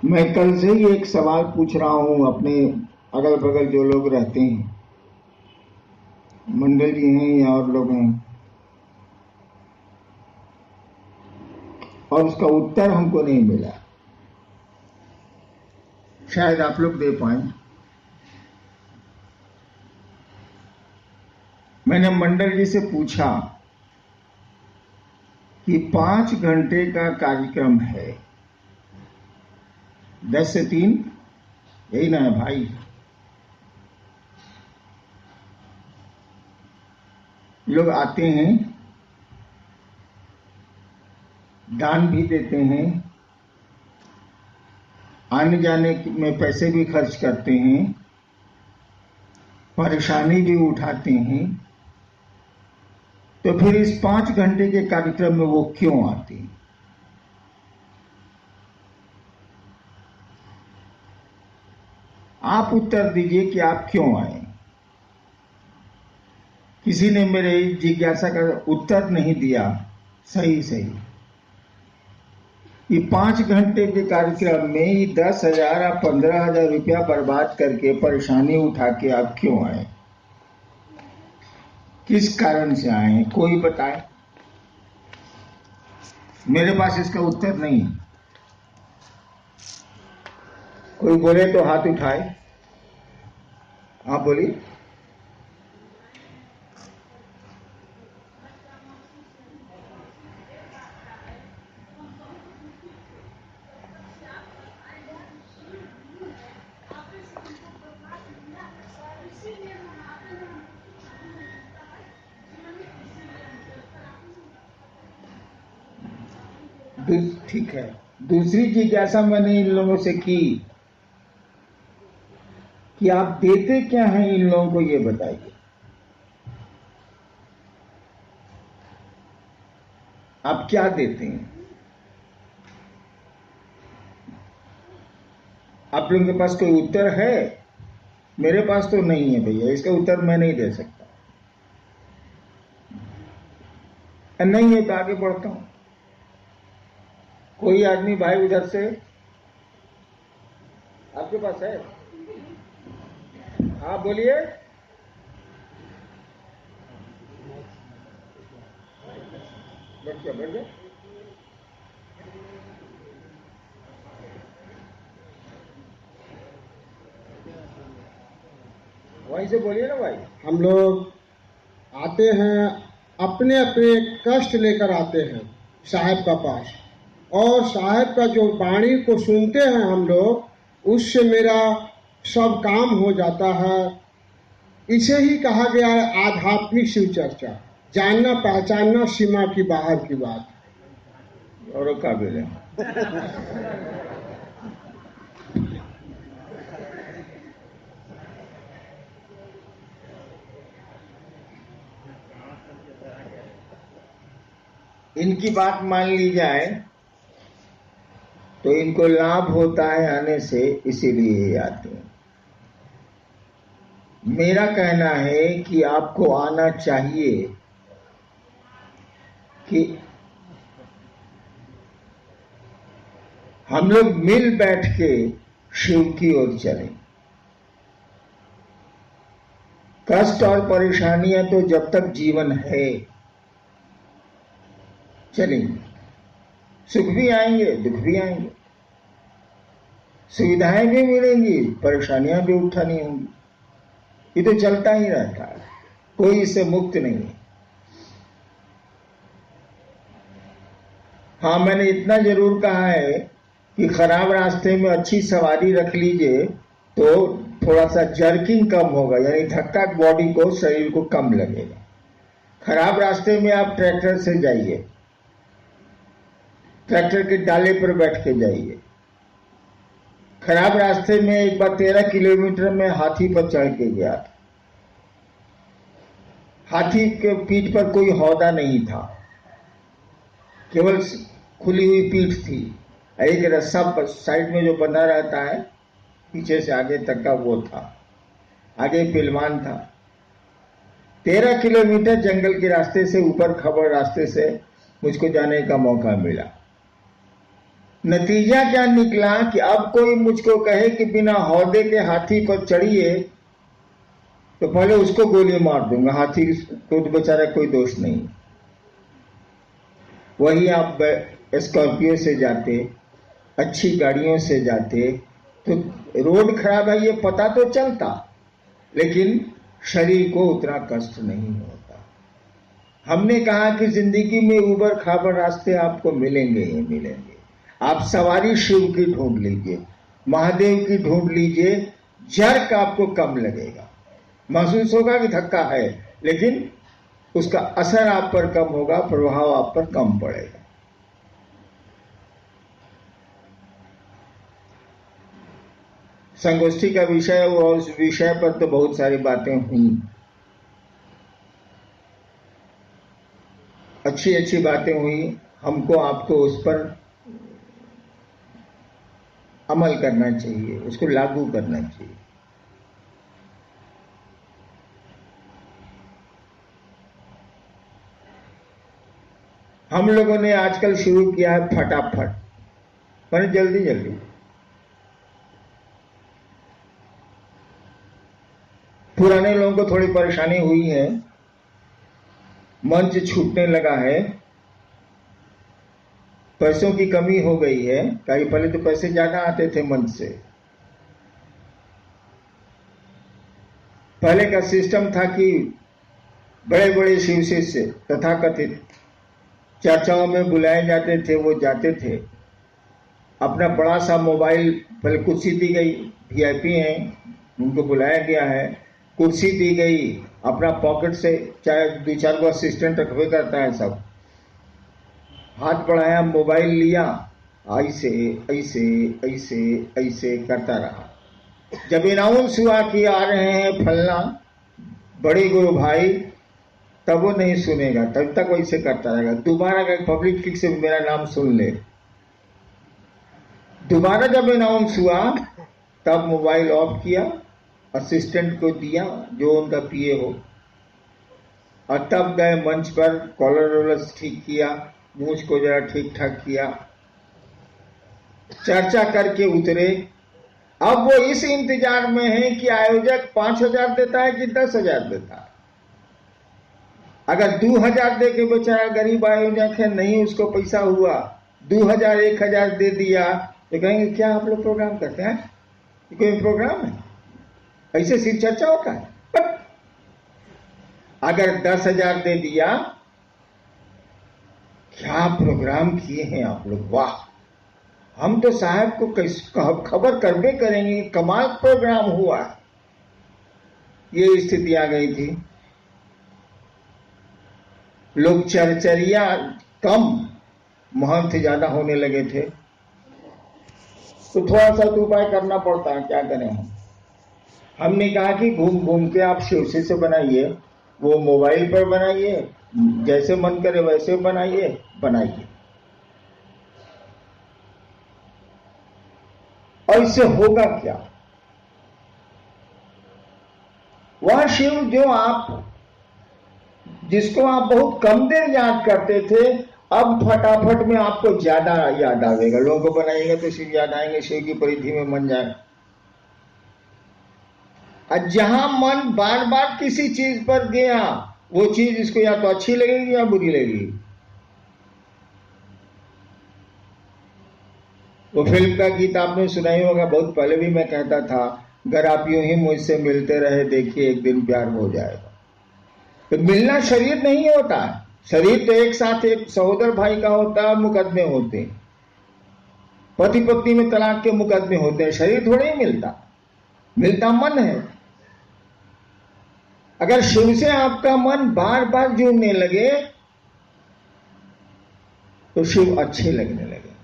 मैं कल से ही एक सवाल पूछ रहा हूँ अपने अगल बगल जो लोग रहते हैं, मंडल जी हैं या और लोग हैं, और उसका उत्तर हमको नहीं मिला। शायद आप लोग दे पाए। मैंने मंडल जी से पूछा कि 5 घंटे का कार्यक्रम है, 10 से 3, यही ना है भाई? लोग आते हैं, दान भी देते हैं, आने जाने में पैसे भी खर्च करते हैं, परेशानी भी उठाते हैं, तो फिर इस 5 घंटे के कार्यक्रम में वो क्यों आते हैं? आप उत्तर दीजिए कि आप क्यों आए। किसी ने मेरे जिज्ञासा का उत्तर नहीं दिया सही सही। ये 5 घंटे के कार्यक्रम में ये 10,000 या 15,000 रुपया बर्बाद करके परेशानी उठा के आप क्यों आए? किस कारण से आए हैं? कोई बताए। मेरे पास इसका उत्तर नहीं है। कोई बोले तो हाथ उठाए। आप बोलिए। ठीक है। दूसरी जिज्ञासा मैंने इन लोगों से की कि आप देते क्या हैं इन लोगों को, ये बताइए। आप क्या देते हैं? आप लोगों के पास कोई उत्तर है? मेरे पास तो नहीं है भैया, इसका उत्तर मैं नहीं दे सकता। नहीं है तो आगे बढ़ता हूं। कोई आदमी भाई उधर से आपके पास है? हाँ बोलिए। बैठ जाओ। वहीं से बोलिए ना भाई। हम लोग आते हैं, अपने अपने कष्ट लेकर आते हैं साहब का पास, और साहब का जो वाणी को सुनते हैं हम लोग, उससे मेरा सब काम हो जाता है। इसे ही कहा गया है आध्यात्मिक शिव चर्चा, जानना पहचानना सीमा की बाहर की बात। और काबिल है। इनकी बात मान ली जाए तो इनको लाभ होता है आने से, इसीलिए ये आते हैं। मेरा कहना है कि आपको आना चाहिए कि हम लोग मिल बैठ के शिव की ओर चलें। कष्ट और परेशानियां तो जब तक जीवन है चलेंगे। सुख भी आएंगे, दुख भी आएंगे, सुविधाएं भी मिलेंगी, परेशानियां भी उठानी होंगी। ये तो चलता ही रहता है, कोई इससे मुक्त नहीं है। हाँ, मैंने इतना जरूर कहा है कि खराब रास्ते में अच्छी सवारी रख लीजिए तो थोड़ा सा जर्किंग कम होगा, यानी धक्का बॉडी को, शरीर को कम लगेगा। खराब रास्ते में आप ट्रैक्टर से जाइए, ट्रैक्टर के डाले पर बैठ के जाइए। खराब रास्ते में एक बार 13 किलोमीटर में हाथी पर चढ़ के गया था। हाथी के पीठ पर कोई हौदा नहीं था, केवल खुली हुई पीठ थी। एक रस्सा साइड में जो बंधा रहता है पीछे से आगे तक का, वो था। आगे पिलवान था। 13 किलोमीटर जंगल के रास्ते से, ऊपर खबर रास्ते से मुझको जाने का मौका मिला। नतीजा क्या निकला कि अब कोई मुझको कहे कि बिना हौदे के हाथी पर चढ़िए तो पहले उसको गोली मार दूंगा। हाथी को तो बेचारा कोई दोष नहीं। वही आप स्कॉर्पियो से जाते, अच्छी गाड़ियों से जाते तो रोड खराब है ये पता तो चलता, लेकिन शरीर को उतना कष्ट नहीं होता। हमने कहा कि जिंदगी में ऊबड़ खाबड़ रास्ते आपको मिलेंगे ही मिलेंगे। आप सवारी शिव की ढूंढ लीजिए, महादेव की ढूंढ लीजिए, जर्क आपको कम लगेगा। महसूस होगा कि धक्का है, लेकिन उसका असर आप पर कम होगा, प्रभाव आप पर कम पड़ेगा। संगोष्ठी का विषय और उस विषय पर तो बहुत सारी बातें हुई, अच्छी अच्छी बातें हुई। हमको आपको उस पर अमल करना चाहिए, उसको लागू करना चाहिए। हम लोगों ने आजकल शुरू किया है फटाफट, पर जल्दी जल्दी। पुराने लोगों को थोड़ी परेशानी हुई है, मंच छूटने लगा है, पैसों की कमी हो गई है। कहीं पहले तो पैसे ज्यादा आते थे मंच से। पहले का सिस्टम था कि बड़े बड़े शिव शिष्य तथाकथित चर्चाओं में बुलाए जाते थे, वो जाते थे। अपना बड़ा सा मोबाइल, पहले कुर्सी दी गई, वीआईपी हैं उनको बुलाया गया है, कुर्सी दी गई, अपना पॉकेट से चाहे 2-4 को असिस्टेंट रखवे करता है, सब हाथ बढ़ाया, मोबाइल लिया, ऐसे ऐसे ऐसे ऐसे करता रहा। जब अनाउंस हुआ कि आ रहे हैं फलना बड़े गुरु भाई, तब वो नहीं सुनेगा, तब तक वैसे करता रहेगा। दोबारा अगर पब्लिक ठीक से मेरा नाम सुन ले, दोबारा जब अनाउंस हुआ तब मोबाइल ऑफ किया, असिस्टेंट को दिया जो उनका पीए हो, और तब गए मंच पर, कॉलर वॉलर ठीक किया, मूछ को जरा ठीक ठाक किया, चर्चा करके उतरे। अब वो इस इंतजार में है कि आयोजक 5,000 देता है कि 10,000 देता है। अगर 2,000 दे के बेचारा गरीब आयोजक है, नहीं उसको पैसा हुआ, 2,000 1,000 दे दिया, तो कहेंगे क्या आप लोग प्रोग्राम करते हैं? कोई प्रोग्राम है? ऐसे सिर्फ चर्चा होता है। अगर 10,000 दे दिया, क्या प्रोग्राम किए हैं आप लोग, वाह! हम तो साहब को खबर करबे करेंगे, कमाल प्रोग्राम हुआ। ये स्थिति आ गई थी। लोग चरचरिया कम, महंत ज्यादा होने लगे थे, तो थोड़ा सा तो उपाय करना पड़ता है, क्या करें हम। हमने कहा कि घूम घूम के आप शीर्षे से बनाइए, वो मोबाइल पर बनाइए, जैसे मन करे वैसे बनाइए। और इससे होगा क्या? वह शिव जिसको आप बहुत कम देर याद करते थे, अब फटाफट में आपको ज्यादा याद आवेगा। लोगों को बनाइएगा तो शिव याद आएंगे, शिव की परिधि में मन जाए। और जहां मन बार बार किसी चीज पर गया, वो चीज इसको या तो अच्छी लगेगी या बुरी लगेगी। वो फिल्म का गीत आपने सुना ही होगा, बहुत पहले भी मैं कहता था, अगर आप यूं ही मुझसे मिलते रहे, देखिए एक दिन प्यार हो जाएगा। तो मिलना शरीर नहीं होता है, शरीर तो एक साथ एक सहोदर भाई का होता है, मुकदमे होते हैं, पति पत्नी में तलाक के मुकदमे होते हैं, शरीर थोड़े ही मिलता मन है। अगर शिव से आपका मन बार बार जुड़ने लगे तो शिव अच्छे लगने लगे।